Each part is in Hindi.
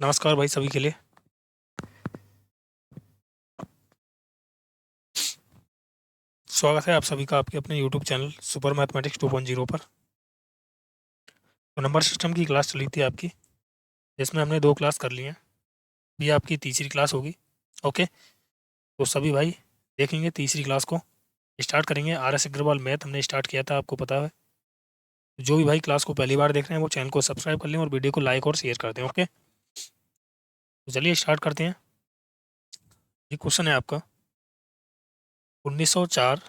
नमस्कार भाई सभी के लिए। स्वागत है आप सभी का आपके अपने यूट्यूब चैनल सुपर मैथमेटिक्स 2.0 पर। तो नंबर सिस्टम की क्लास चली थी आपकी, जिसमें हमने 2 क्लास कर ली हैं। ये आपकी तीसरी क्लास होगी। ओके, तो सभी भाई देखेंगे तीसरी क्लास को। स्टार्ट करेंगे। RS अग्रवाल मैथ हमने स्टार्ट किया था, आपको पता है। जो भी भाई क्लास को पहली बार देख रहे हैं वो चैनल को सब्सक्राइब कर लें और वीडियो को लाइक और शेयर कर दें। ओके, तो चलिए स्टार्ट करते हैं। ये क्वेश्चन है आपका 1904।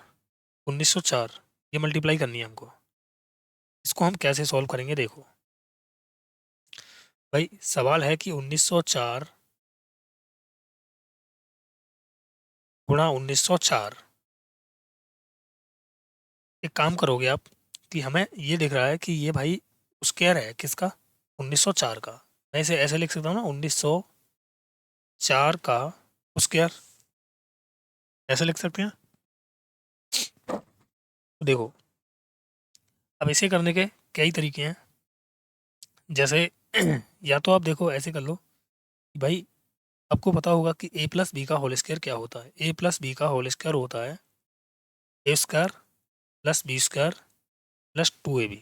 1904 ये मल्टीप्लाई करनी है हमको। इसको हम कैसे सॉल्व करेंगे देखो भाई। सवाल है कि 1904 गुणा 1904। एक काम करोगे आप कि हमें ये दिख रहा है कि ये भाई स्क्वायर है किसका, 1904 का। मैं इसे ऐसे लिख सकता हूँ ना, 1904 का स्क्वायर, ऐसे लिख सकते हैं। तो देखो, अब इसे करने के कई तरीके हैं। जैसे या तो आप देखो ऐसे कर लो कि भाई आपको पता होगा कि a प्लस बी का होल स्क्वायर क्या होता है। a प्लस बी का होल स्क्वायर होता है A square plus B square plus 2ab।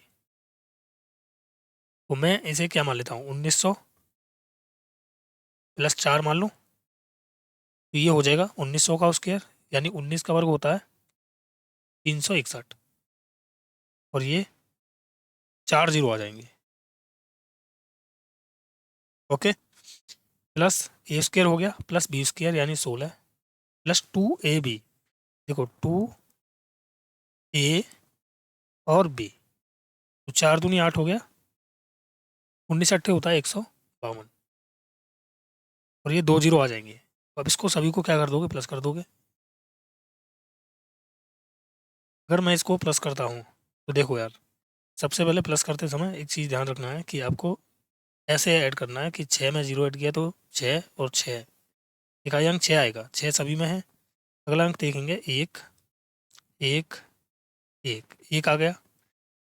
तो मैं इसे क्या मान लेता हूँ, 1900 प्लस 4 मान लो। तो ये हो जाएगा 1900 का स्क्वायर, यानी 19 का वर्ग होता है 361। और ये 4 जीरो आ जाएंगे। ओके, प्लस ए स्क्वायर हो गया प्लस बी स्क्वायर यानी 16 प्लस 2ab। देखो 2a और b, तो 4 दूनी 8 हो गया, 19 अट्ठे होता है 152। और ये 2 जीरो आ जाएंगे। तो अब इसको सभी को क्या कर दोगे, प्लस कर दोगे। अगर मैं इसको प्लस करता हूँ तो देखो यार, सबसे पहले प्लस करते समय एक चीज़ ध्यान रखना है कि आपको ऐसे ऐड करना है कि 6 में 0 ऐड किया तो 6 और 6, इकाई अंक 6 आएगा, 6 सभी में है। अगला अंक देखेंगे 1 1 1 1 आ गया।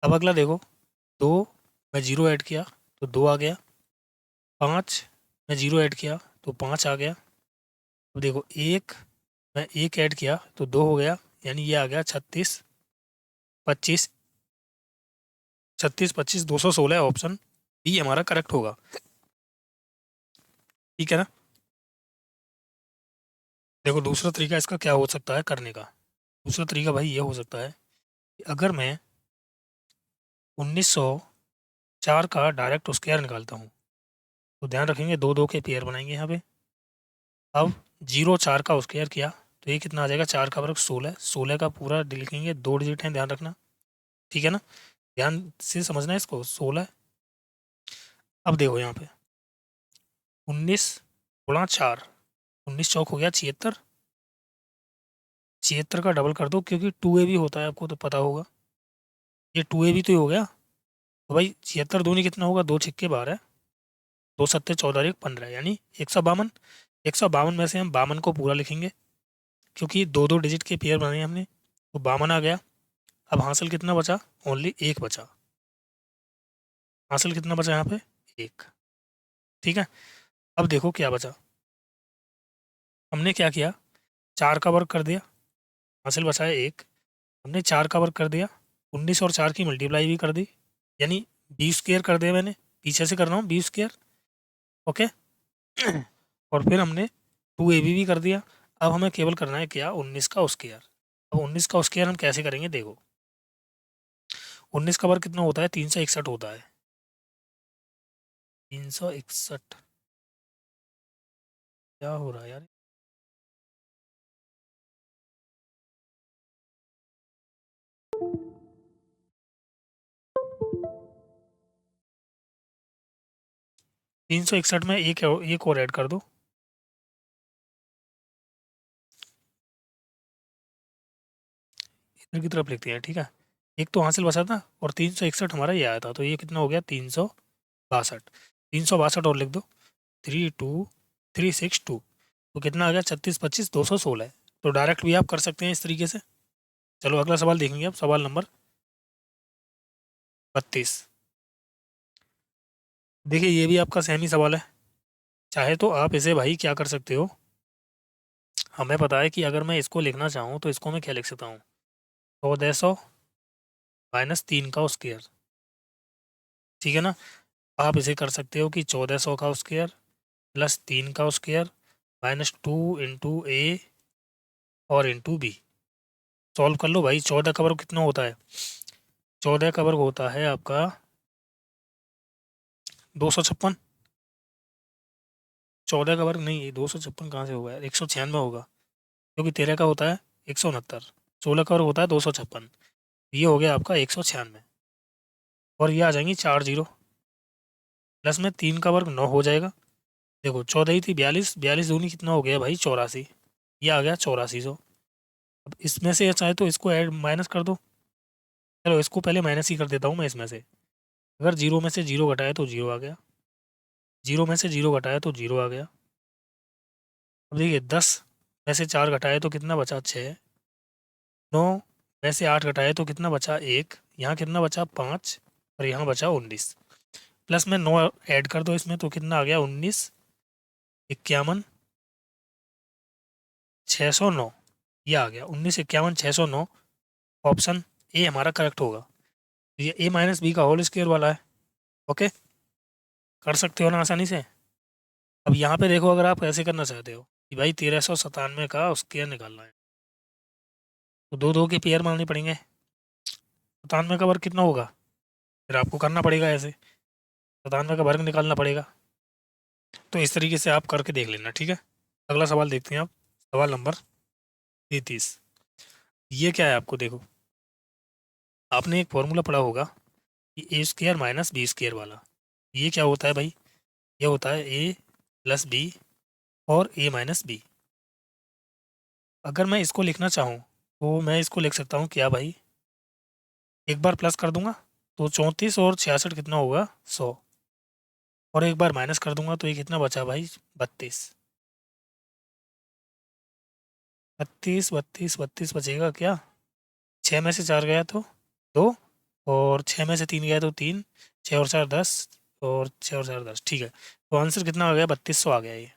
अब अगला देखो, 2 में 0 ऐड किया तो 2 आ गया। 5 में 0 ऐड किया तो 5 आ गया। अब देखो 1 में 1 ऐड किया तो 2 हो गया, यानी ये आ गया 36 25। 36 25 216, ऑप्शन बी हमारा करेक्ट होगा। ठीक है ना। देखो दूसरा तरीका इसका क्या हो सकता है करने का। दूसरा तरीका भाई ये हो सकता है कि अगर मैं 1904 का डायरेक्ट स्क्वायर निकालता हूँ, तो ध्यान रखेंगे दो दो के पेयर बनाएंगे यहाँ पे। अब 0 4 का स्क्वायर किया तो ये कितना आ जाएगा, 4 का वर्ग 16, 16 का पूरा लिखेंगे, 2 डिजिट हैं ध्यान रखना। ठीक है ना, ध्यान से समझना है इसको। 16। अब देखो यहाँ पे 19 गुणा 4, 19 चौक हो गया 76। 76 का डबल कर दो, क्योंकि 2ab होता है, आपको तो पता होगा। ये 2ab तो ही हो गया। तो भाई 76 दूनी कितना होगा, 2 छिक्के 12, 2 सत्ते 14 एक 15, यानी 152। 152 में से हम 52 को पूरा लिखेंगे, क्योंकि दो दो डिजिट के पेयर बनाए हमने, तो 52 आ गया। अब हासिल कितना बचा, ओनली एक बचा। हासिल कितना बचा यहाँ पे, एक। ठीक है, अब देखो क्या बचा। हमने क्या किया, 4 का वर्ग कर दिया, हासिल बचा है एक। हमने 4 का वर्ग कर दिया, 19 और 4 की मल्टीप्लाई भी कर दी, यानी 20 स्क्वायर कर दिया मैंने। पीछे से कर रहा हूँ 20 स्क्वायर। ओके, और फिर हमने 2ab भी कर दिया। अब हमें केवल करना है क्या, 19 का स्क्वायर। अब 19 का स्क्वायर हम कैसे करेंगे देखो। 19 का वर्ग कितना होता है, 361 होता है। 361 क्या हो रहा है यार। 361 में एक और ऐड कर दो। इधर की तरफ लिखते हैं, ठीक है। एक तो हासिल बचा था और 361 हमारा ये आया था, तो ये कितना हो गया, 362। 362 और लिख दो, 32362। तो कितना आ गया, 36 25 216। तो डायरेक्ट भी आप कर सकते हैं इस तरीके से। चलो अगला सवाल देखेंगे अब, सवाल नंबर 32। देखिए ये भी आपका सेम ही सवाल है। चाहे तो आप इसे भाई क्या कर सकते हो, हमें पता है कि अगर मैं इसको लिखना चाहूँ तो इसको मैं क्या लिख सकता हूँ, 1400 माइनस 3 का स्क्वायर। ठीक है ना। आप इसे कर सकते हो कि 1400 का स्क्वायर प्लस 3 का स्क्वायर माइनस 2 इंटू ए और इंटू बी। सॉल्व कर लो भाई। 14 का वर्ग कितना होता है, 14 का वर्ग होता है आपका 256। 14 का वर्ग नहीं, 256 कहाँ से होगा यार, 196 होगा, क्योंकि 13 का होता है 169, 16 का वर्ग होता है 256। ये हो गया आपका 196, और ये आ जाएंगी 4 जीरो, प्लस में 3 का वर्ग 9 हो जाएगा। देखो 14 ही थी, 42, 42 दूनी कितना हो गया भाई 84, ये आ गया 8400। अब इसमें से चाहे तो इसको ऐड माइनस कर दो। चलो इसको पहले माइनस ही कर देता हूँ मैं इसमें से। अगर जीरो में से जीरो घटाए तो जीरो आ गया, जीरो में से जीरो घटाए तो जीरो आ गया। अब देखिए 10 में से 4 घटाए तो कितना बचा 6, 9 में से 8 घटाए तो कितना बचा 1, यहाँ कितना बचा 5, और यहाँ बचा 19। प्लस में 9 ऐड कर दो इसमें तो कितना आ गया 19, 51, 609। ये आ गया 19, 51, 609। ऑप्शन ए हमारा करेक्ट होगा। ये ए माइनस बी का होल स्क्वायर वाला है। ओके, कर सकते हो ना आसानी से। अब यहाँ पे देखो, अगर आप ऐसे करना चाहते हो कि भाई 1397 का स्क्वायर निकालना है, तो दो दो के पेयर मारने पड़ेंगे। 97 का वर्ग कितना होगा, फिर आपको करना पड़ेगा ऐसे, 97 का वर्ग निकालना पड़ेगा। तो इस तरीके से आप करके देख लेना, ठीक है। अगला सवाल देखते हैं आप, सवाल नंबर 33। ये क्या है आपको देखो, आपने एक फॉर्मूला पढ़ा होगा कि A square minus B square वाला। ये क्या होता है भाई, ये होता है ए प्लस बी और ए माइनस बी। अगर मैं इसको लिखना चाहूँ तो मैं इसको लिख सकता हूँ क्या भाई, एक बार प्लस कर दूंगा तो 34 और 66 कितना होगा 100, और एक बार माइनस कर दूंगा तो ये कितना बचा भाई 32। 32 32 32 बचेगा क्या, 6 में से 4 गया तो 2, और 6 में से 3 गया तो 3, 6 और 4 10, और 6 और 4 10, ठीक है। तो आंसर कितना आ गया 3200 आ गया। ये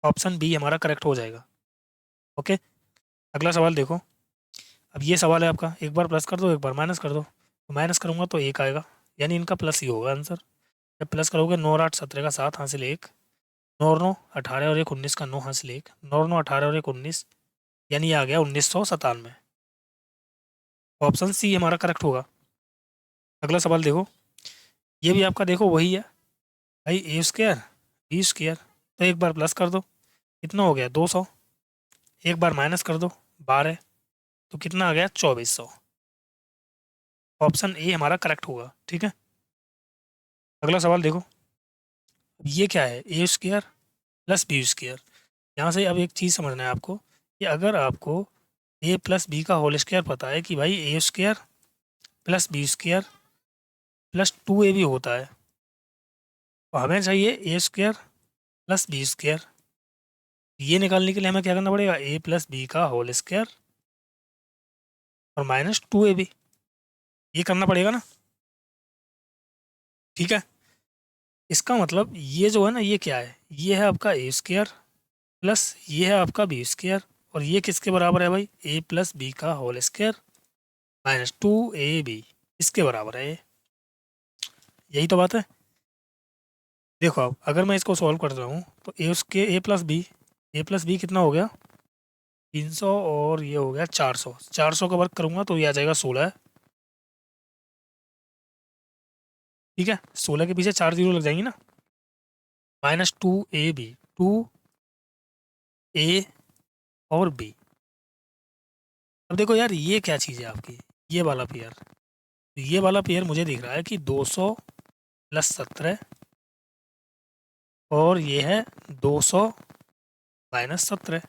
ऑप्शन बी हमारा करेक्ट हो जाएगा। ओके, अगला सवाल देखो। अब ये सवाल है आपका, एक बार प्लस कर दो एक बार माइनस कर दो, तो माइनस करूंगा तो एक आएगा, यानी इनका प्लस ही होगा आंसर। जब प्लस करोगे 9 और 8 17 का 7 हासिल 1, 9 और 9 18 और 1 19 का 9 हासिल 1, 9 और 9 18 और 1 19, यानी ये आ गया 1997। ऑप्शन सी हमारा करेक्ट होगा। अगला सवाल देखो, ये भी आपका देखो वही है भाई, ए स्क्वायर बी स्क्वायर। तो एक बार प्लस कर दो, कितना हो गया 200, एक बार माइनस कर दो 12, तो कितना आ गया 2400। ऑप्शन ए हमारा करेक्ट होगा, ठीक है। अगला सवाल देखो, ये क्या है, A square plus B square. यहाँ से अब एक चीज़ समझना है आपको, कि अगर आपको ए प्लस बी का होल स्क्वायर पता है कि भाई A square plus B square plus 2ab होता है, तो हमें चाहिए A square plus B square. ये निकालने के लिए हमें क्या करना पड़ेगा, ए प्लस बी का होल स्क्वायर और माइनस 2ab, ये करना पड़ेगा ना, ठीक है। इसका मतलब ये जो है ना, ये क्या है, ये है आपका ए स्क्वायर प्लस ये है आपका बी स्क्वायर, और ये किसके बराबर है भाई, ए प्लस बी का होल स्क्वायर माइनस 2ab, इसके बराबर है ये। यही तो बात है। देखो अब अगर मैं इसको सॉल्व कर रहा हूँ तो ए प्लस बी कितना हो गया 300, और ये हो गया 400, 400 का वर्क करूंगा तो ये आ जाएगा 16। ठीक है, 16 के पीछे 4 जीरो लग जाएंगी ना, माइनस 2ab, 2a और b। अब देखो यार, ये क्या चीज़ है आपकी, ये वाला पेयर, ये वाला पेयर मुझे दिख रहा है कि 200 प्लस 17, और ये है 200 माइनस 17,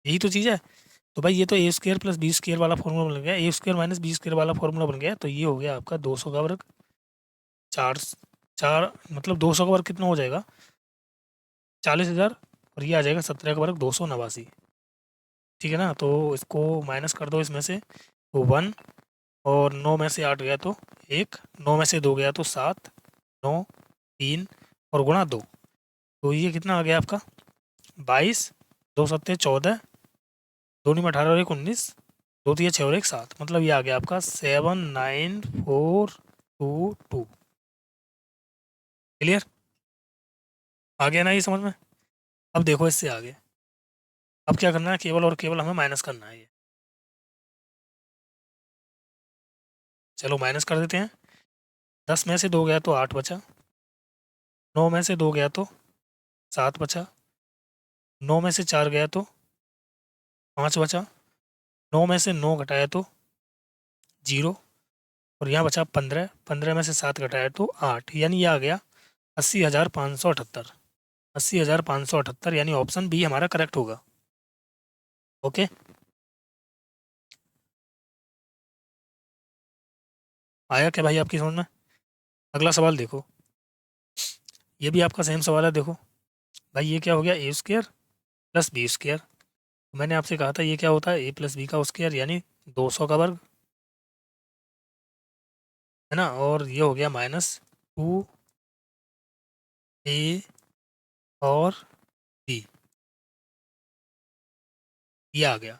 यही तो चीज़ है। तो भाई ये तो ए स्क्वायर प्लस बी स्क्वायर वाला फॉर्मूला बन गया, A square minus B square वाला फॉर्मूला बन गया, तो ये हो गया आपका 200 का वर्ग, चार चार मतलब 200 का वर्ग कितना हो जाएगा 40,000, और ये आ जाएगा 17 का वर्ग 289। ठीक है ना, तो इसको माइनस कर दो इसमें से, तो 1, और 9 में से 8 गया तो 1, 9 में से 2 गया तो 7, 9, 3, और गुणा 2, तो ये कितना आ गया आपका 22, 2 सत्ते 14, 2 में 18 और 1 19, 2 3 6 और 1 7, मतलब ये आ गया आपका 79422। क्लियर? आ गया ना ये समझ में? अब देखो इससे आगे, अब क्या करना है, केवल और केवल हमें माइनस करना है ये। चलो माइनस कर देते हैं। 10 में से 2 गया तो 8 बचा, 9 में से 2 गया तो 7 बचा, 9 में से 4 गया तो 5 बचा, 9 में से 9 घटाया तो 0, और यहाँ बचा 15, 15 में से 7 घटाया तो 8, यानी ये आ गया 80,578। 80,578, यानी ऑप्शन बी हमारा करेक्ट होगा। ओके, आया क्या भाई आपकी समझ में? अगला सवाल देखो, ये भी आपका सेम सवाल है। देखो भाई, ये क्या हो गया, ए स्क्र प्लस बी स्क्र। मैंने आपसे कहा था ये क्या होता है, ए प्लस बी का स्क्वायर, यानी 200 का वर्ग, है ना। और ये हो गया -2a और बी, ये आ गया।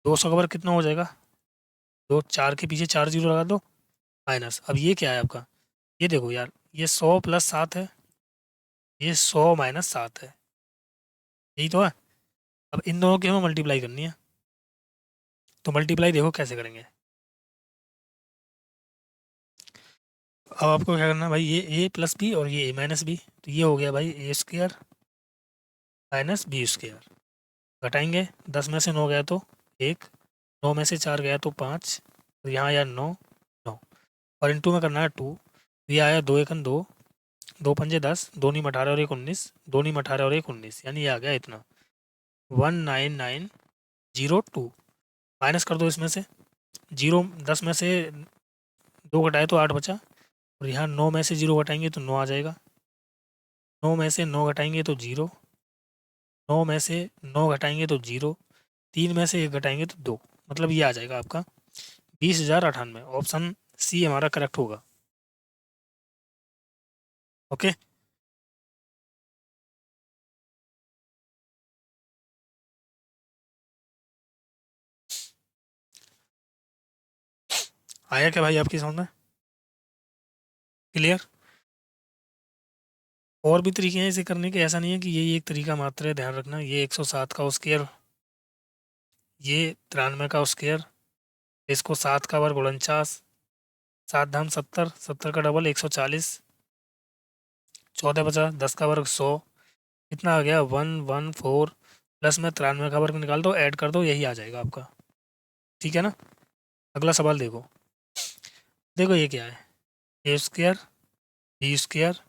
200 का वर्ग कितना हो जाएगा, दो 4 के पीछे 4 जीरो लगा दो, माइनस। अब ये क्या है आपका, ये देखो यार, ये 100 प्लस 7 है, ये 100 माइनस 7 है, यही तो है। अब इन दोनों की हमें मल्टीप्लाई करनी है, तो मल्टीप्लाई देखो कैसे करेंगे। अब आपको क्या करना है भाई, ये ए प्लस बी और ये ए माइनस बी, तो ये हो गया भाई ए स्क्र माइनस बी स्क्र। घटाएंगे, 10 में से 9 गया तो 1, 9 में से 4 गया तो 5, और यहाँ आया 9, 9, और इनटू में करना है 2, ये आया 2 एकन 2, 2 पंजे 10, 2 नीम 18 और 1 19, 2 नीम 18 और 1 19, यानी ये आ गया इतना 19902। माइनस कर दो इसमें से, जीरो 10 में से 2 घटाए तो 8 बचा, और यहाँ 9 में से 0 घटाएंगे तो 9 आ जाएगा, 9 में से 9 घटाएंगे तो 0, 9 में से 9 घटाएंगे तो 0, 3 में से 1 घटाएंगे तो 2, मतलब ये आ जाएगा आपका 20,098। ऑप्शन सी हमारा करेक्ट होगा। ओके, आया क्या भाई आपकी समझ में? क्लियर? और भी तरीके हैं इसे करने के, ऐसा नहीं है कि यही एक तरीका मात्र है, ध्यान रखना। ये 107 का स्क्वायर, ये 93 का स्क्वायर, इसको 7 का वर्ग 49, 7 धाम 70, 70 का डबल 140, 14 बचा, 10 का वर्ग 100, कितना आ गया 114, प्लस में 93 का वर्ग निकाल दो, ऐड कर दो, यही आ जाएगा आपका। ठीक है ना? अगला सवाल देखो, देखो ये क्या है, A square B square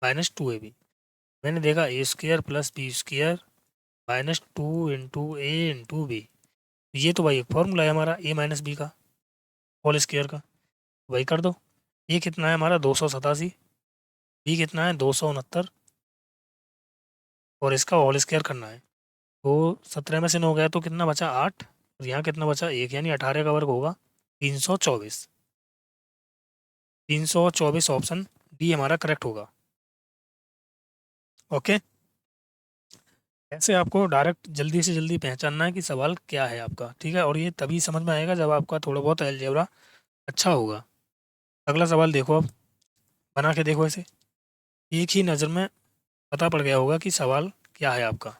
-2ab। मैंने देखा A square plus B square -2 × a × b, ये तो भाई एक फॉर्मूला है हमारा ए माइनस बी का होल स्क्वायर का, वही कर दो। ये कितना है हमारा 287, बी कितना है 269, और इसका होल स्क्वायर करना है। तो 17 में से 9 गया तो कितना बचा 8, और यहाँ कितना बचा 1, यानी 18 का वर्ग होगा 324। 324 ऑप्शन डी हमारा करेक्ट होगा। ओके, ऐसे आपको डायरेक्ट जल्दी से जल्दी पहचानना है कि सवाल क्या है आपका। ठीक है, और ये तभी समझ में आएगा जब आपका थोड़ा बहुत अलजेब्रा अच्छा होगा। अगला सवाल देखो, अब बना के देखो इसे, एक ही नज़र में पता पड़ गया होगा कि सवाल क्या है आपका।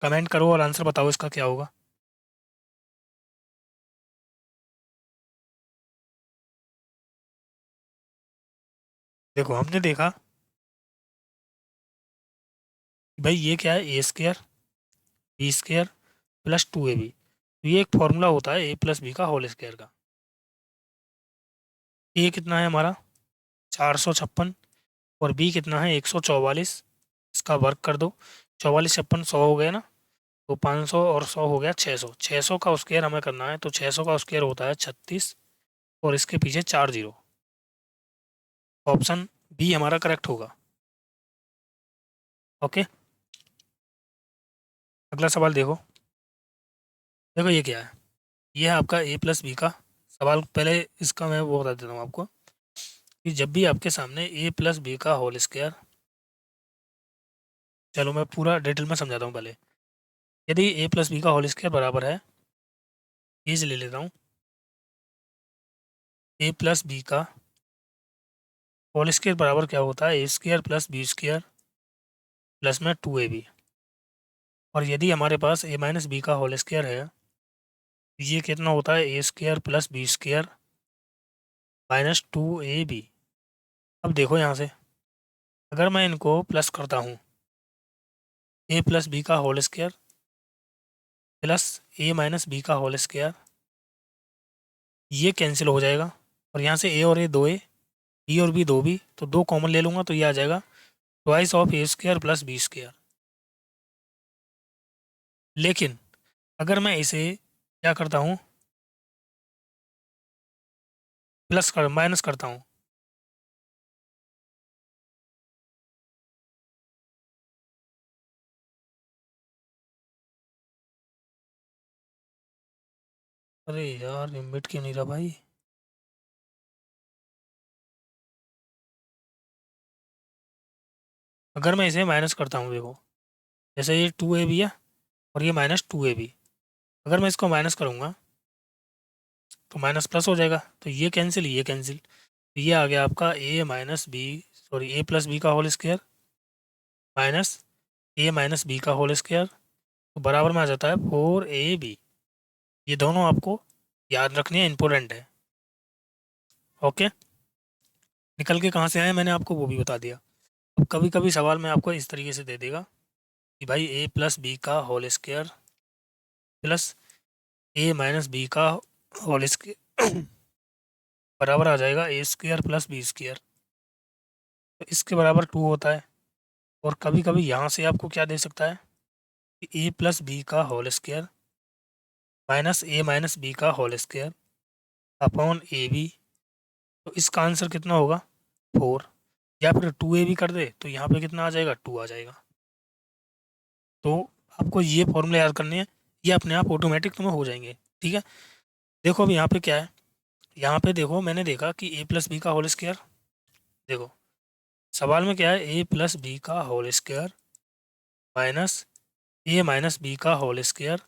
कमेंट करो और आंसर बताओ इसका क्या होगा। देखो हमने देखा कि भाई ये क्या है, A square B square +2ab, तो ये एक फॉर्मूला होता है ए प्लस बी का होल स्क्वायर का। ए कितना है हमारा 456, और बी कितना है 144, इसका वर्क कर दो, 44 56 100 हो गया ना, तो 500 और 100 हो गया 600। 600 का स्क्वायर हमें करना है, तो 600 का स्क्वायर होता है 36, और इसके पीछे 4 जीरो। ऑप्शन बी हमारा करेक्ट होगा। ओके, अगला सवाल देखो, देखो ये क्या है, ये है आपका ए प्लस बी का सवाल। पहले इसका मैं वो बता देता हूँ आपको, कि जब भी आपके सामने ए प्लस बी का होल स्क्वायर, चलो मैं पूरा डिटेल में समझाता हूँ पहले। यदि ए प्लस बी का होल स्क्वायर बराबर है, ये ले लेता हूँ, ए प्लस बी का होल स्क्वायर बराबर क्या होता है, A square plus B square plus में 2ab। और यदि हमारे पास ए माइनस बी का होल स्क्वायर है, ये कितना होता है, A square plus B square minus 2ab। अब देखो यहाँ से, अगर मैं इनको प्लस करता हूँ, ए प्लस बी का whole square plus A minus B का होल स्क्वायर, ये कैंसिल हो जाएगा। और यहाँ से ए और ए दो, ए बी और बी दो, बी तो दो कॉमन ले लूँगा तो ये आ जाएगा twice of A square plus B square. लेकिन अगर मैं इसे क्या करता हूँ, माइनस करता हूँ, अरे यार ये मिट क्यों नहीं रहा भाई। अगर मैं इसे माइनस करता हूँ, देखो जैसे ये 2ab है और ये माइनस 2ab, अगर मैं इसको माइनस करूँगा तो माइनस प्लस हो जाएगा, तो ये कैंसिल, ये कैंसिल, तो ये आ गया आपका ए माइनस बी, सॉरी ए प्लस बी का whole square minus A minus B का होल स्क्वायर, तो बराबर में आ जाता है 4ab। ये दोनों आपको याद रखनी है, इंपॉर्टेंट है। ओके, निकल के कहाँ से आए मैंने आपको वो भी बता दिया। अब कभी कभी सवाल में आपको इस तरीके से दे देगा कि भाई ए प्लस बी का whole square plus A minus B का होल स्क्वायर बराबर आ जाएगा ए स्क्वायर प्लस बी स्क्वायर, तो इसके बराबर 2 होता है। और कभी कभी यहाँ से आपको क्या दे सकता है कि ए प्लस बी का whole square minus A minus B का whole square upon A B, तो इसका आंसर कितना होगा, 4। या फिर 2ab कर दे तो यहाँ पे कितना आ जाएगा, 2 आ जाएगा। तो आपको ये फॉर्मूले याद करने हैं, ये अपने आप ऑटोमेटिक तुम्हें हो जाएंगे। ठीक है, देखो अब यहाँ पे क्या है, यहाँ पे देखो मैंने देखा कि ए प्लस बी का होल स्क्वायर, देखो सवाल में क्या है, ए प्लस बी का whole square minus A minus B का होल स्क्वायर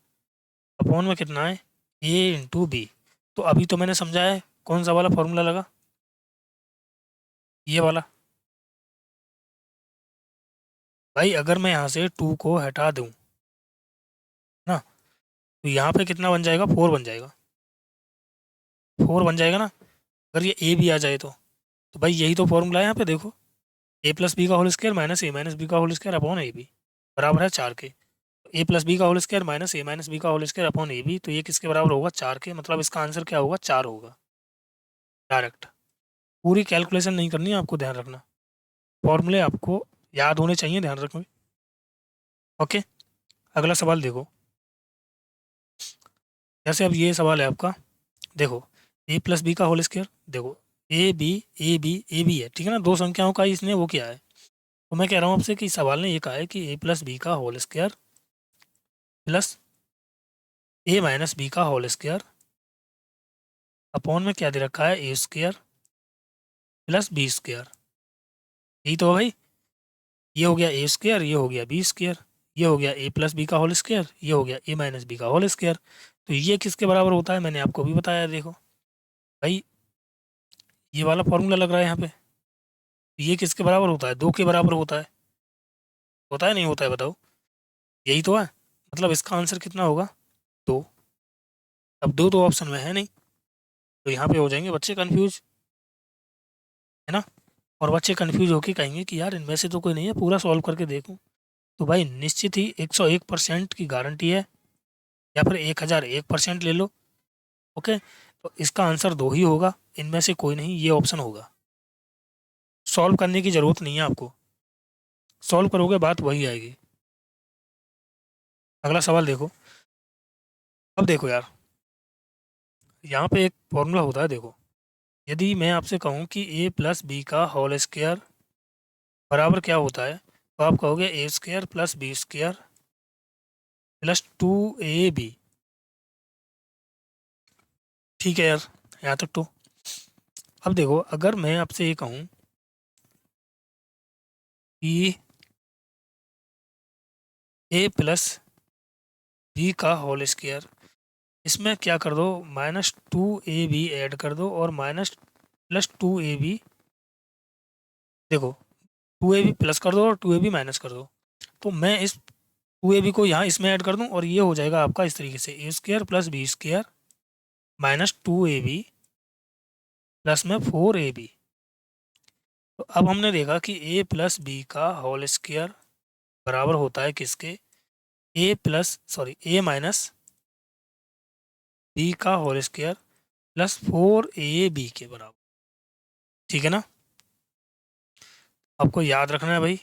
अपॉन में कितना है, ए इंटू बी। तो अभी तो मैंने समझा है कौन सा वाला फॉर्मूला लगा, ये वाला। भाई अगर मैं यहाँ से 2 को हटा दूँ ना, तो यहाँ पे कितना बन जाएगा, 4 बन जाएगा, 4 बन जाएगा ना। अगर ये ए भी आ जाए तो भाई यही तो फॉर्मूला है यहाँ पे, देखो ए प्लस बी का whole square minus A minus B का whole square upon A B बराबर है 4 के। ए प्लस बी का whole square minus A minus B का whole square upon A B, तो ये किसके बराबर होगा, 4 के। मतलब इसका आंसर क्या होगा, 4 होगा डायरेक्ट। पूरी कैलकुलेशन नहीं करनी है आपको, ध्यान रखना फॉर्मूले आपको याद होने चाहिए, ध्यान रखना। ओके, अगला सवाल देखो, जैसे अब ये सवाल है आपका, देखो ए प्लस बी का होल स्क्वायर, देखो ए बी है, ठीक है ना, दो संख्याओं का इसने वो किया है। तो मैं कह रहा हूँ आपसे कि सवाल ने ये कहा है कि ए प्लस बी का whole square plus A minus B का होल स्क्वायर अपॉन में क्या दे रखा है, A square plus B square. यही तो है भाई, ये हो गया ए स्क्वायर, ये हो गया बी स्क्वायर, ये हो गया ए प्लस बी का होल स्क्वायर, ये हो गया ए माइनस बी का होल स्क्वायर। तो ये किसके बराबर होता है, मैंने आपको भी बताया, देखो भाई ये वाला फॉर्मूला लग रहा है यहाँ पे, ये किसके बराबर होता है, 2 के बराबर होता है नहीं होता है, बताओ। यही तो है, मतलब इसका आंसर कितना होगा, 2। अब 2 तो ऑप्शन में है नहीं, तो यहाँ पे हो जाएंगे बच्चे कंफ्यूज, है ना। और बच्चे कंफ्यूज होके कहेंगे कि यार इनमें से तो कोई नहीं है, पूरा सॉल्व करके देखूं। तो भाई निश्चित ही 101% की गारंटी है, या फिर 1001% ले लो। ओके, तो इसका आंसर 2 ही होगा, इनमें से कोई नहीं, ये ऑप्शन होगा। सॉल्व करने की ज़रूरत नहीं है आपको, सॉल्व करोगे बात वही आएगी। अगला सवाल देखो, अब देखो यार, यहाँ पे एक फॉर्मूला होता है, देखो यदि मैं आपसे कहूँ कि ए प्लस बी का होल स्क्वायर बराबर क्या होता है, तो आप कहोगे A square plus B square plus 2ab। ठीक है यार, यहाँ तक तो। अब देखो, अगर मैं आपसे ये कहूँ कि ए प्लस बी का होल स्क्वायर, इसमें क्या कर दो, -2ab ऐड कर दो और -+2ab, देखो 2ab प्लस कर दो और 2ab माइनस कर दो। तो मैं इस 2ab को यहाँ इसमें ऐड कर दूँ और ये हो जाएगा आपका इस तरीके से, A square plus B square -2ab plus में 4ab। तो अब हमने देखा कि ए प्लस बी का होल स्क्वायर बराबर होता है किसके, ए माइनस बी का होल स्क्वायर +4ab के बराबर। ठीक है ना, आपको याद रखना है भाई।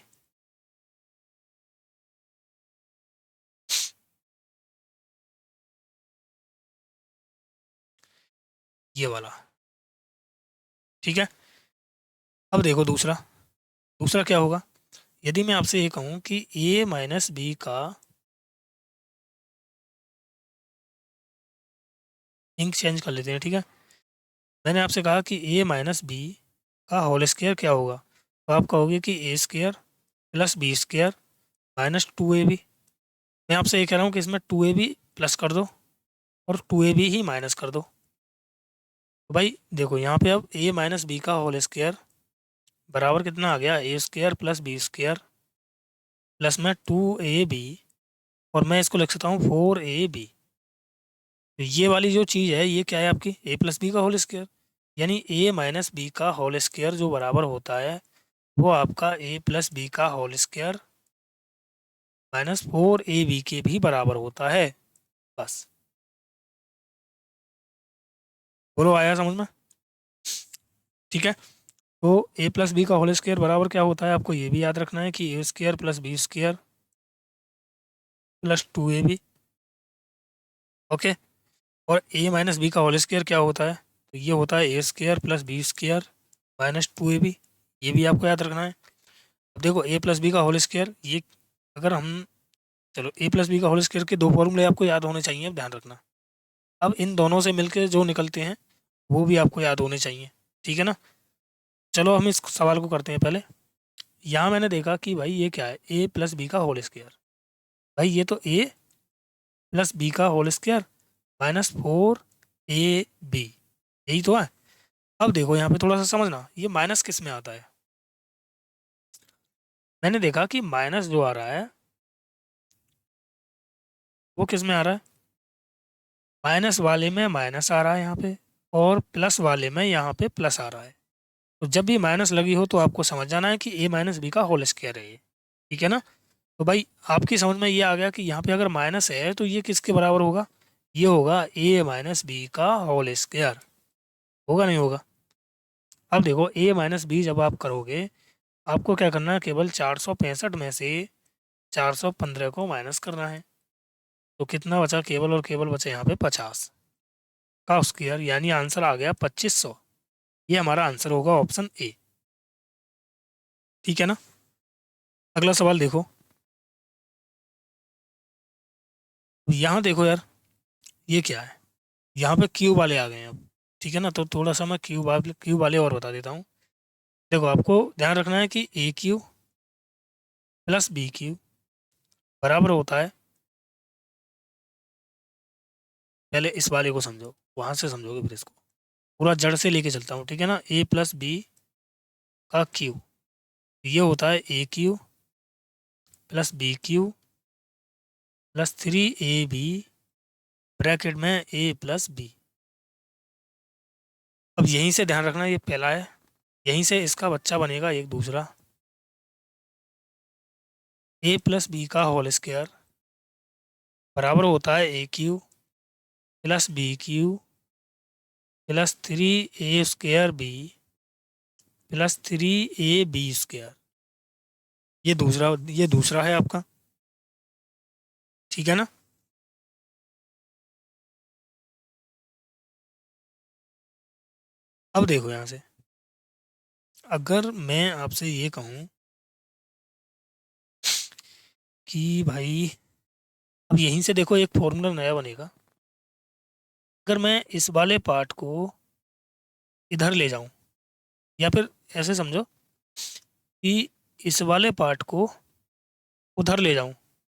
ये वाला, ठीक है। अब देखो दूसरा, दूसरा क्या होगा, यदि मैं आपसे ये कहूँ कि ए माइनस बी का, इंक चेंज कर लेते हैं, ठीक है। मैंने आपसे कहा कि ए माइनस बी का होल स्क्वायर क्या होगा, तो आप कहोगे कि A square plus B square -2ab। मैं आपसे ये कह रहा हूँ कि इसमें 2ab प्लस कर दो और 2ab ही माइनस कर दो। तो भाई देखो यहाँ पे अब ए माइनस बी का होल स्क्वायर बराबर कितना आ गया, A square plus B square plus में 2ab, और मैं इसको लिख सकता हूँ 4ab। तो ये वाली जो चीज़ है ये क्या है आपकी, ए प्लस बी का होल स्क्वायर, यानी ए माइनस बी का होल स्क्वायर जो बराबर होता है वो आपका ए प्लस बी का होल स्क्वायर -4ab के भी बराबर होता है। बस, बोलो आया समझ में? ठीक है। तो ए प्लस बी का होल स्क्वायर बराबर क्या होता है, आपको ये भी याद रखना है कि A square plus B square +2ab। Okay. और ए माइनस बी का होल स्क्वायर क्या होता है, तो ये होता है A square plus B square -2ab। ये भी आपको याद रखना है। अब देखो ए प्लस बी का होल स्क्वायर, ये अगर हम, चलो ए प्लस बी का होल स्क्वायर के दो फॉर्मूले आपको याद होने चाहिए, अब ध्यान रखना। अब इन दोनों से मिलकर जो निकलते हैं वो भी आपको याद होने चाहिए, ठीक है ना। चलो हम इस सवाल को करते हैं पहले। यहाँ मैंने देखा कि भाई ये क्या है, ए प्लस बी का होल स्क्वायर, भाई ये तो ए प्लस बी का होल स्क्वायर -4ab, यही तो है। अब देखो यहाँ पे थोड़ा सा समझना, ये माइनस किस में आता है। मैंने देखा कि माइनस जो आ रहा है वो किस में आ रहा है, माइनस वाले में माइनस आ रहा है यहाँ पे, और प्लस वाले में यहाँ पे प्लस आ रहा है। तो जब भी माइनस लगी हो तो आपको समझ जाना है कि ए माइनस बी का होल स्क्वायर है ये, ठीक है ना। तो भाई आपकी समझ में ये आ गया कि यहाँ पे अगर माइनस है तो ये किसके बराबर होगा, ये होगा ए माइनस बी का होल स्क्वायर, होगा नहीं होगा। अब देखो ए माइनस बी जब आप करोगे, आपको क्या करना है, केवल 465 में से 415 को माइनस करना है। तो कितना बचा, केवल और केवल बचा यहाँ पे 50 का स्क्वायर, यानी आंसर आ गया 2500। ये हमारा आंसर होगा ऑप्शन ए, ठीक है ना। अगला सवाल देखो, यहाँ देखो यार, ये क्या है, यहाँ पे क्यूब वाले आ गए हैं अब, ठीक है ना। तो थोड़ा सा मैं क्यूब वाले और बता देता हूँ। देखो आपको ध्यान रखना है कि ए क्यूब प्लस बी क्यूब बराबर होता है, पहले इस वाले को समझो, वहां से समझोगे फिर इसको, पूरा जड़ से लेके चलता हूँ, ठीक है ना। ए प्लस बी का क्यूब, ये होता है A cube plus B cube +3ab bracket में ए प्लस बी। अब यहीं से ध्यान रखना, ये पहला है, यहीं से इसका बच्चा बनेगा एक दूसरा, ए प्लस बी का होल स्क्वायर बराबर होता है A cube plus B cube +3a² B +3ab²। ये दूसरा है आपका, ठीक है ना। अब देखो यहाँ से, अगर मैं आपसे ये कहूँ कि भाई, अब यहीं से देखो एक फॉर्मूला नया बनेगा। अगर मैं इस वाले पार्ट को इधर ले जाऊं, या फिर ऐसे समझो कि इस वाले पार्ट को उधर ले जाऊं,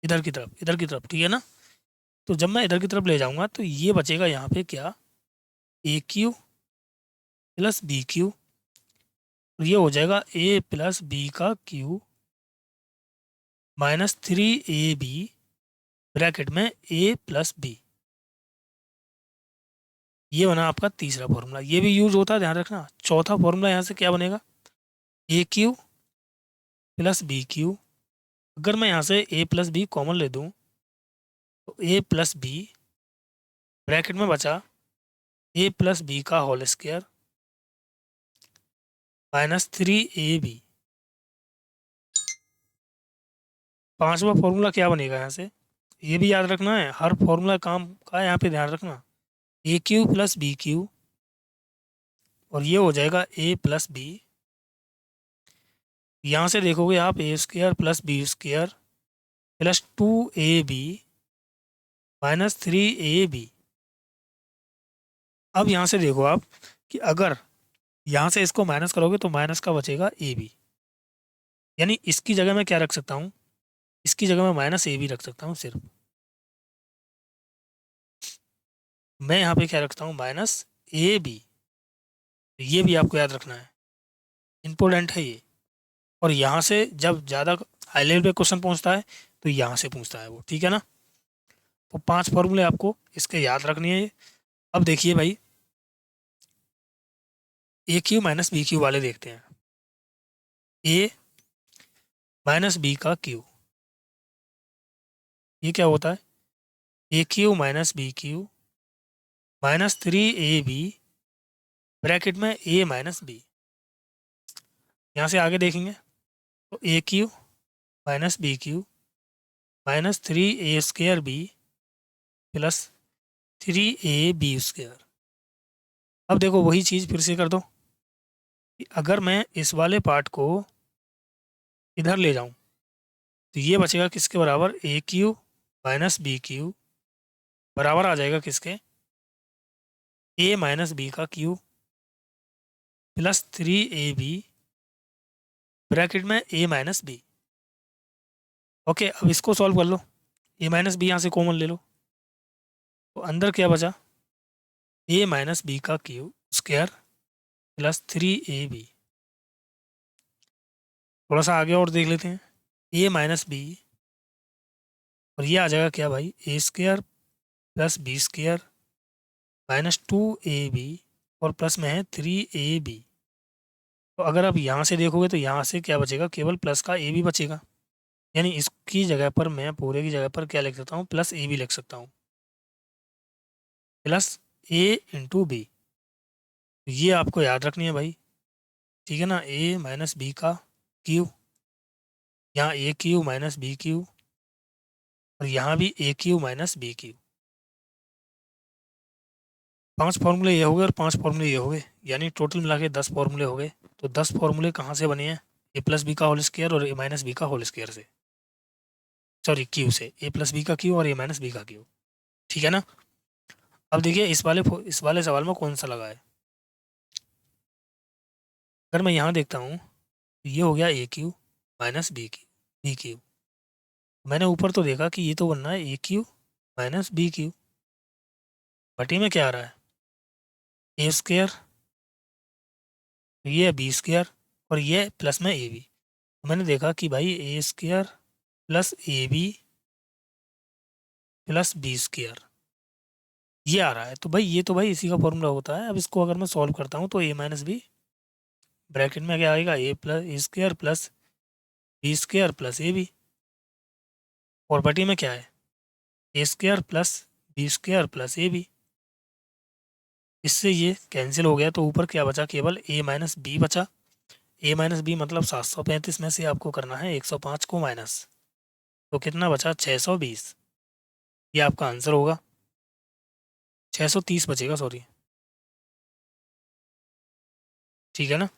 इधर की तरफ, इधर की तरफ, ठीक है ना। तो जब मैं इधर की तरफ ले जाऊंगा तो ये बचेगा यहाँ पे क्या, ए क्यू प्लस बी क्यू, और ये हो जाएगा ए प्लस बी का क्यू माइनस 3ab ब्रैकेट में ए प्लस बी। ये बना आपका तीसरा फॉर्मूला, ये भी यूज होता है, ध्यान रखना। चौथा फॉर्मूला यहाँ से क्या बनेगा, ए क्यू प्लस बी क्यू। अगर मैं यहाँ से ए प्लस बी कॉमन ले दूँ तो ए प्लस बी ब्रैकेट में बचा ए प्लस बी का होल स्क्वायर माइनस 3ab। पांचवा फॉर्मूला क्या बनेगा यहाँ से, ये भी याद रखना है, हर फॉर्मूला काम का यहाँ पे ध्यान रखना। ए क्यू प्लस बी क्यू, और ये हो जाएगा ए प्लस बी। यहाँ से देखोगे आप A square plus B square plus 2ab minus 3ab। अब यहाँ से देखो आप कि अगर यहाँ से इसको माइनस करोगे तो माइनस का बचेगा ए बी, यानी इसकी जगह मैं क्या रख सकता हूँ, इसकी जगह मैं माइनस ए बी रख सकता हूँ सिर्फ। मैं यहाँ पे क्या रखता हूँ, माइनस ए बी। ये भी आपको याद रखना है, इम्पोर्टेंट है ये। और यहाँ से जब ज़्यादा हाई लेवल पे क्वेश्चन पहुँचता है तो यहाँ से पूछता है वो, ठीक है ना। तो 5 फॉर्मूले आपको इसके याद रखनी है। अब देखिए भाई, A cube minus B cube वाले देखते हैं। ए माइनस बी का क्यू, ये क्या होता है, A cube minus B cube minus 3ab bracket में ए माइनस बी। यहाँ से आगे देखेंगे तो A cube minus B cube minus 3a² B plus 3ab square. अब देखो वही चीज़ फिर से कर दो कि अगर मैं इस वाले पार्ट को इधर ले जाऊं तो ये बचेगा किसके बराबर, ए क्यू माइनस बी क्यू बराबर आ जाएगा किसके, ए माइनस बी का क्यू प्लस 3ab ब्रैकेट में ए माइनस बी। ओके, अब इसको सॉल्व कर लो, ए माइनस बी यहाँ से कॉमन ले लो, तो अंदर क्या बचा, ए माइनस बी का क्यू स्क्वायर प्लस 3ab। थोड़ा सा आगे और देख लेते हैं, ए माइनस बी, और ये आ जाएगा क्या भाई, A square plus B square minus 2ab, और प्लस में है 3ab। तो अगर आप यहाँ से देखोगे तो यहाँ से क्या बचेगा, केवल प्लस का ए बी बचेगा, यानी इसकी जगह पर मैं पूरे की जगह पर क्या लिख सकता हूँ, प्लस ए बी लिख सकता हूँ, प्लस ए इंटू बी। ये आपको याद रखनी है भाई, ठीक है ना। ए माइनस बी का क्यू, यहाँ ए क्यू माइनस बी क्यू, और यहाँ भी ए क्यू माइनस बी क्यू। 5 फॉर्मूले ये हो गए और 5 फॉर्मूले ये हो गए, यानी टोटल मिला के 10 फॉर्मूले हो गए। तो 10 फॉर्मूले कहाँ से बने हैं, ए प्लस बी का होल स्क्वायर और ए माइनस बी का होल स्क्वायर से, सॉरी क्यू से, ए प्लस बी का क्यू और ए माइनस बी का क्यू, ठीक है ना। अब देखिए इस वाले सवाल में कौन सा लगा है। अगर मैं यहाँ देखता हूँ तो ये हो गया ए क्यू माइनस बी क्यू। मैंने ऊपर तो देखा कि ये तो बनना है A cube minus B Q, बटी में क्या आ रहा है, ए स्क्वायर, ये है बी स्क्वायर, और ये प्लस में ए बी। तो मैंने देखा कि भाई A square plus A B plus B square ये आ रहा है, तो भाई ये तो भाई इसी का फॉर्मूला होता है। अब इसको अगर मैं सॉल्व करता हूँ तो ए माइनस बी ब्रैकेट में क्या आएगा, A plus A square plus B square plus A B, और बटी में क्या है, A square plus B square plus A B. इससे ये कैंसिल हो गया, तो ऊपर क्या बचा, केवल ए माइनस बी बचा। ए माइनस बी मतलब 735 में से आपको करना है 105 को माइनस, तो कितना बचा, 620। ये आपका आंसर होगा, 630 बचेगा, सॉरी, ठीक है ना।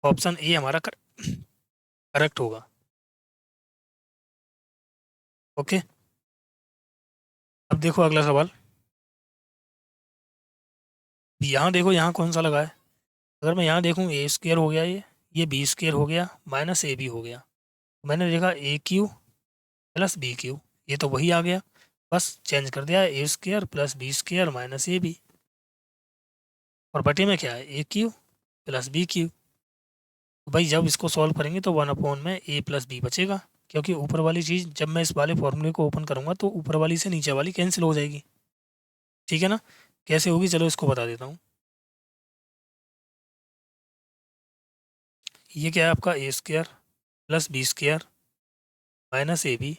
ऑप्शन ए हमारा करेक्ट होगा। ओके, अब देखो अगला सवाल, यहाँ देखो यहाँ कौन सा लगा है, अगर मैं यहाँ देखूँ ए स्क्वायर हो गया, ये बी स्क्वायर हो गया माइनस ए बी हो गया। मैंने देखा A cube plus B cube, ये तो वही आ गया, बस चेंज कर दिया, A square plus B square minus A B, और बटे में क्या है A cube plus B cube. तो भाई जब इसको सॉल्व करेंगे तो 1 अपॉन में ए प्लस बी बचेगा, क्योंकि ऊपर वाली चीज़ जब मैं इस वाले फॉर्मूले को ओपन करूँगा तो ऊपर वाली से नीचे वाली कैंसिल हो जाएगी। ठीक है ना, कैसे होगी चलो इसको बता देता हूँ। ये क्या है आपका A square plus B square minus A B,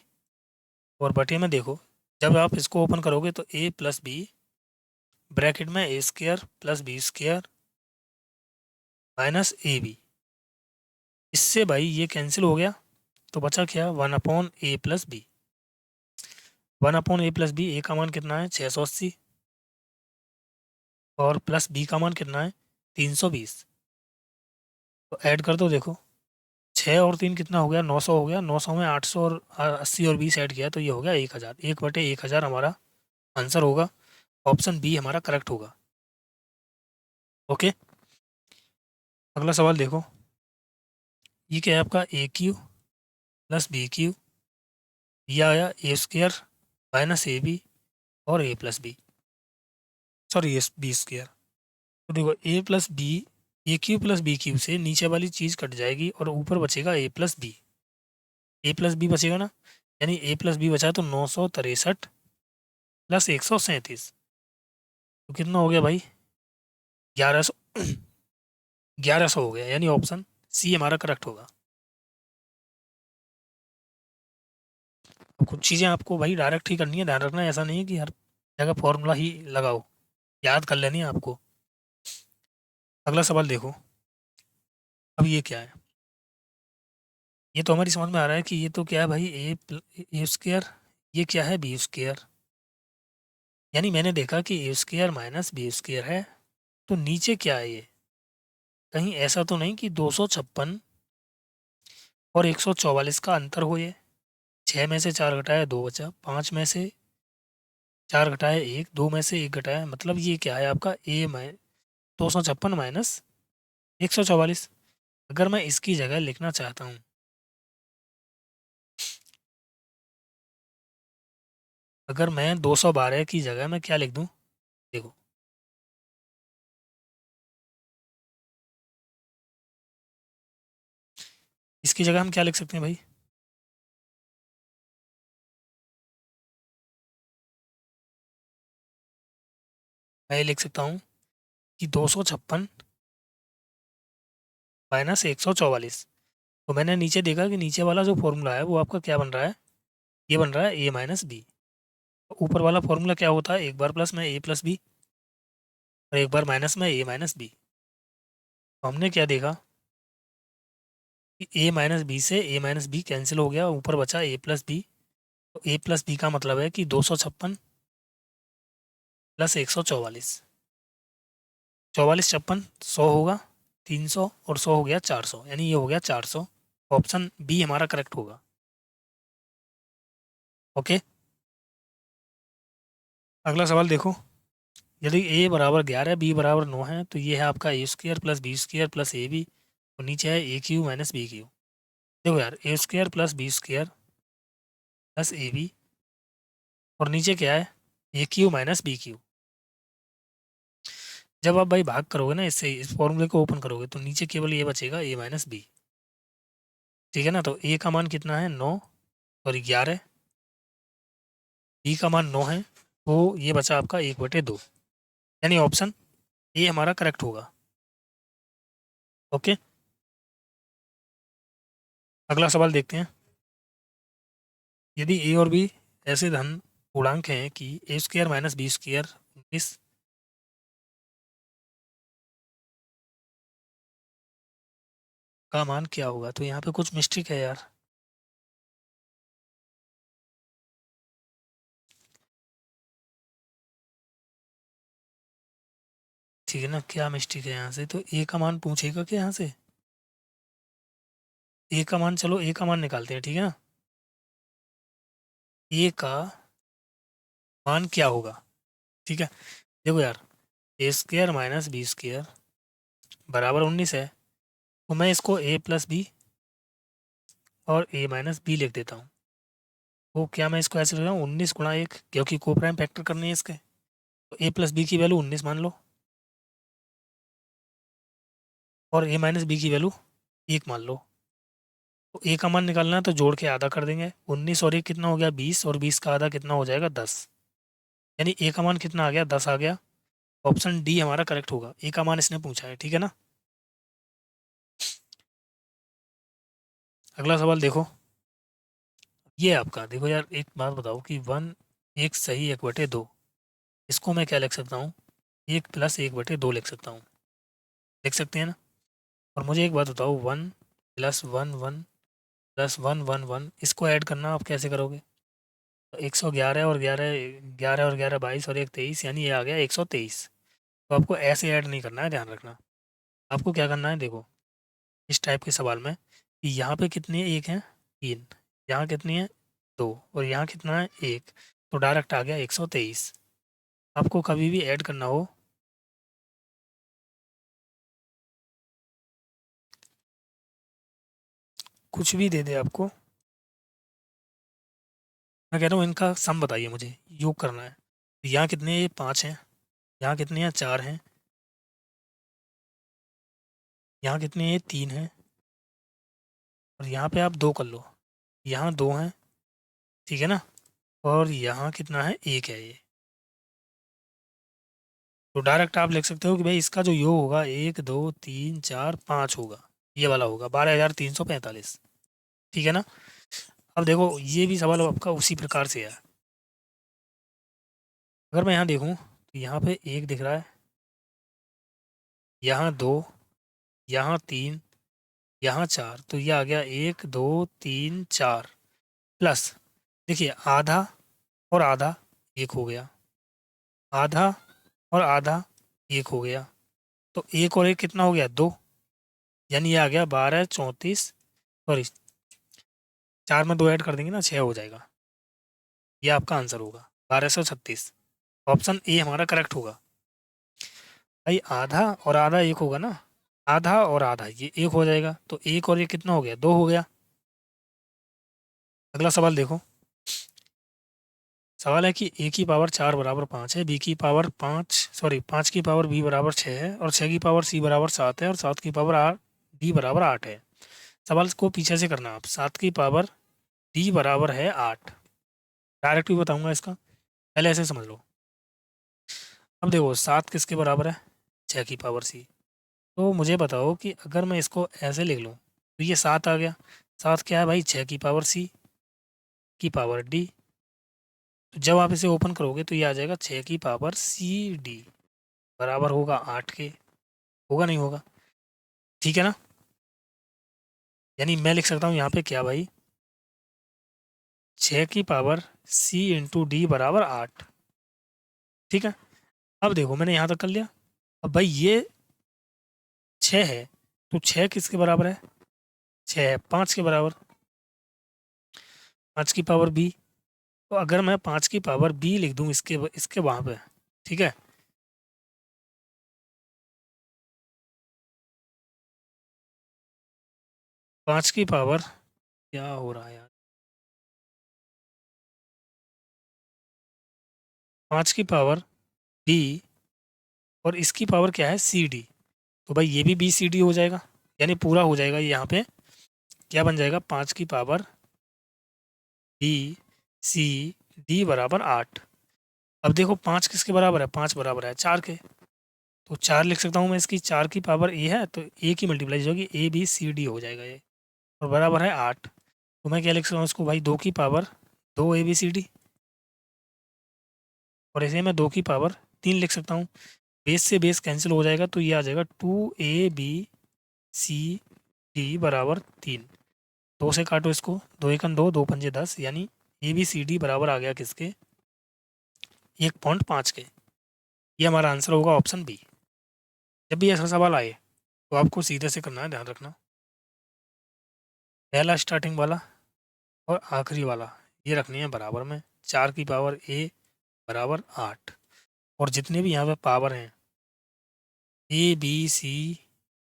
और बटे में देखो जब आप इसको ओपन करोगे तो ए प्लस बी ब्रैकेट में A square plus B square minus A B, इससे भाई ये कैंसिल हो गया, तो बचा क्या 1/a+b। 1/a+b, ए का मान कितना है 680, और प्लस बी का मान कितना है 320। तो ऐड कर दो, देखो 6 और 3 कितना हो गया 900 हो गया, 900 में 800 और 80 और 20 ऐड किया तो ये हो गया 1000। 1/1000 हमारा आंसर होगा, ऑप्शन बी हमारा करेक्ट होगा। ओके, अगला सवाल देखो, ये क्या है आपका A cube plus B cube, ये आया A square minus A B और A plus B, sorry A B square. तो देखो A plus B, A cube plus B cube से नीचे वाली चीज़ कट जाएगी और ऊपर बचेगा A plus B, A plus B बचेगा ना, यानी ए प्लस बी बचा तो 963 प्लस 137, तो कितना हो गया भाई 1100। 1100 हो गया, यानी ऑप्शन सी हमारा करेक्ट होगा। कुछ चीज़ें आपको भाई डायरेक्ट ही करनी है, ध्यान रखना, ऐसा नहीं है कि हर जगह फॉर्मूला ही लगाओ, याद कर लेनी है आपको। अगला सवाल देखो, अब ये क्या है, ये तो हमारी समझ में आ रहा है कि ये तो क्या है भाई ए स्क्वायर, ये क्या है बी स्क्वायर, यानी मैंने देखा कि A square minus B square है, तो नीचे क्या है ये, कहीं ऐसा तो नहीं कि 256 और 144 का अंतर हो, ये 6 में से 4 घटाया 2 बचा, 5 में से 4 घटाया 1, 2 में से 1 घटाया, मतलब ये क्या है आपका 256 माइनस 144। अगर मैं इसकी जगह लिखना चाहता हूँ, अगर मैं 212 की जगह मैं क्या लिख दूँ, देखो इसकी जगह हम क्या लिख सकते हैं भाई, मैं लिख सकता हूँ कि 256 माइनस 144। तो मैंने नीचे देखा कि नीचे वाला जो फॉर्मूला है वो आपका क्या बन रहा है, ये बन रहा है ए माइनस बी। ऊपर वाला फॉर्मूला क्या होता है, एक बार प्लस में ए प्लस बी और एक बार माइनस में ए माइनस बी। तो हमने क्या देखा कि ए माइनस बी से ए माइनस बी कैंसिल हो गया, ऊपर बचा ए प्लस बी। तो ए प्लस बी का मतलब है कि 256 प्लस 144, 44 56 100 होगा 300 और 100 हो गया 400, यानी ये हो गया 400, ऑप्शन बी हमारा करेक्ट होगा। ओके, अगला सवाल देखो, यदि ए बराबर 11 बी बराबर 9 है तो ये है आपका A square plus B square plus A B, और नीचे है A cube minus B cube. देखो यार A square plus B square plus A B, और नीचे क्या है A cube minus B cube. जब आप भाई भाग करोगे ना इससे, इस फॉर्मूले को ओपन करोगे तो नीचे केवल ये बचेगा ए माइनस बी। ठीक है ना, तो ए का मान कितना है 9 और 11, बी का मान 9 है, तो ये बचा आपका 1/2, यानी ऑप्शन ए हमारा करेक्ट होगा। ओके, अगला सवाल देखते हैं, यदि ए और बी ऐसे धन पूर्णांक हैं कि A square minus B square 19 का मान क्या होगा, तो यहाँ पे कुछ मिस्टेक है यार। ठीक है ना, क्या मिस्टेक है यहाँ से, तो ए का मान पूछेगा क्या यहाँ से, ए का मान, चलो ए का मान निकालते हैं, ठीक है ना। ए का मान क्या होगा, ठीक है, देखो यार A square minus B square बराबर 19 है, तो मैं इसको a प्लस बी और a माइनस बी लिख देता हूँ। तो क्या मैं इसको ऐसे लिख रहा हूँ 19 × 1, क्योंकि को प्राइम फैक्टर करनी है इसके, तो a प्लस बी की वैल्यू 19 मान लो और a माइनस बी की वैल्यू 1 मान लो। तो a का मान निकालना है तो जोड़ के आधा कर देंगे, 19 और 1 कितना हो गया 20, और 20 का आधा कितना हो जाएगा 10, यानी a का मान कितना आ गया 10 आ गया। ऑप्शन डी हमारा करेक्ट होगा, a का मान इसने पूछा है, ठीक है ना। अगला सवाल देखो, ये आपका देखो यार, एक बात बताओ कि 1 एक सही 1/2, इसको मैं क्या लिख सकता हूँ, 1 प्लस 1/2 लिख सकता हूँ, लिख सकते हैं ना। और मुझे एक बात बताओ, 1 प्लस 1 1 प्लस 1 1 1, इसको ऐड करना आप कैसे करोगे। तो 111 और 11, 11 और 11 22 और 1 23, यानी ये आ गया 123। तो आपको ऐसे ऐड नहीं करना है, ध्यान रखना। आपको क्या करना है, देखो इस टाइप के सवाल में कि यहाँ पे कितनी है, एक है 3, यहाँ कितनी है 2, और यहाँ कितना है 1, तो डायरेक्ट आ गया 123। आपको कभी भी ऐड करना हो, कुछ भी दे दे आपको, मैं कह रहा हूँ इनका सम बताइए मुझे, योग करना है। तो यहाँ कितने, ये 5 हैं, यहाँ कितने हैं 4 हैं, यहाँ कितने हैं 3 हैं, और यहाँ पे आप 2 कर लो, यहाँ 2 हैं, ठीक है ना, और यहाँ कितना है 1 है ये। तो डायरेक्ट आप लिख सकते हो कि भाई इसका जो योग होगा 1 2 3 4 5 होगा, ये वाला होगा 12,345, ठीक है ना। अब देखो ये भी सवाल आपका उसी प्रकार से है। अगर मैं यहाँ देखूँ तो यहाँ पे 1 दिख रहा है, यहाँ 2, यहाँ 3, यहाँ 4, तो ये आ गया 1 2 3 4 प्लस, देखिए आधा और आधा 1 हो गया, आधा और आधा 1 हो गया, तो 1 और 1 कितना हो गया 2, यानी ये आ गया 12 34, सॉरी 4 में 2 ऐड कर देंगे ना 6 हो जाएगा, ये आपका आंसर होगा 1236। ऑप्शन ए हमारा करेक्ट होगा। भाई आधा और आधा 1 होगा ना, आधा और आधा ये 1 हो जाएगा, तो 1 और 1 कितना हो गया 2 हो गया। अगला सवाल देखो, सवाल है कि a की पावर 4 बराबर 5 है, b की पावर 5 की पावर b बराबर 6 है, और 6 की पावर c बराबर 7 है, और 7 की पावर d बराबर 8 है। सवाल को पीछे से करना आप, 7 की पावर d बराबर है 8, डायरेक्ट भी बताऊंगा इसका, पहले ऐसे समझ लो। अब देखो 7 किसके बराबर है, 6 की पावर c, तो मुझे बताओ कि अगर मैं इसको ऐसे लिख लूँ तो ये 7 आ गया, 7 क्या है भाई 6 की पावर c की पावर d, तो जब आप इसे ओपन करोगे तो ये आ जाएगा 6 की पावर सी डी बराबर होगा 8 के, होगा नहीं होगा, ठीक है ना। यानी मैं लिख सकता हूँ यहाँ पे क्या भाई, 6 की पावर c इंटू डी बराबर 8, ठीक है। अब देखो मैंने यहाँ तक कर लिया, अब भाई ये 6 है, तो 6 किसके बराबर है, 6 है 5 के बराबर, 5 की पावर b, तो अगर मैं 5 की पावर b लिख दूँ इसके इसके वहाँ पे, ठीक है, 5 की पावर, क्या हो रहा है यार, 5 की पावर b और इसकी पावर क्या है सी डी, तो भाई ये भी बी सी डी हो जाएगा, यानी पूरा हो जाएगा ये, यहाँ पे क्या बन जाएगा 5 की पावर बी सी डी बराबर 8। अब देखो 5 किसके बराबर है, 5 बराबर है 4 के, तो 4 लिख सकता हूँ मैं इसकी, 4 की पावर ए है तो ए की मल्टीप्लाई होगी, ए बी सी डी हो जाएगा ये, और बराबर है 8, तो मैं क्या लिख सकता हूँ इसको भाई 2 की power 2 A B C D, और इसे मैं 2 की पावर 3 लिख सकता हूँ, बेस से बेस कैंसिल हो जाएगा, तो ये आ जाएगा 2 ए बी सी डी बराबर 3, 2 से काटो इसको, 2 एकम 2, 2 पंजे 10, यानी ए बी सी डी बराबर आ गया किसके, 1.5 के। ये हमारा आंसर होगा ऑप्शन बी। जब भी ऐसा सवाल आए तो आपको सीधे से करना है, ध्यान रखना, पहला स्टार्टिंग वाला और आखिरी वाला ये रखनी है बराबर में, 4 की पावर ए बराबर 8, और जितने भी यहाँ पे पावर हैं ए बी सी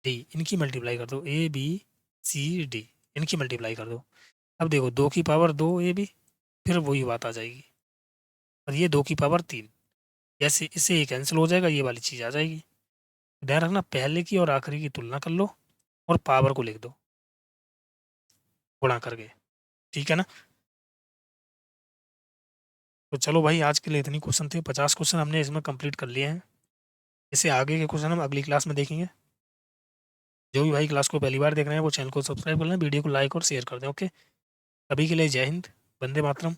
डी, इनकी मल्टीप्लाई कर दो, ए बी सी डी, इनकी मल्टीप्लाई कर दो। अब देखो 2 की पावर 2 ए बी, फिर वही बात आ जाएगी, और ये 2 की पावर 3, जैसे इससे ये कैंसिल हो जाएगा, ये वाली चीज़ आ जाएगी। ध्यान रखना पहले की और आखिरी की तुलना कर लो और पावर को लिख दो गुणा करके, ठीक है ना। तो चलो भाई आज के लिए इतनी क्वेश्चन थे, 50 क्वेश्चन हमने इसमें कंप्लीट कर लिए हैं। इससे आगे के क्वेश्चन हम अगली क्लास में देखेंगे। जो भी भाई क्लास को पहली बार देख रहे हैं वो चैनल को सब्सक्राइब कर लें, वीडियो को लाइक और शेयर कर दें। ओके, अभी के लिए जय हिंद, वंदे मातरम।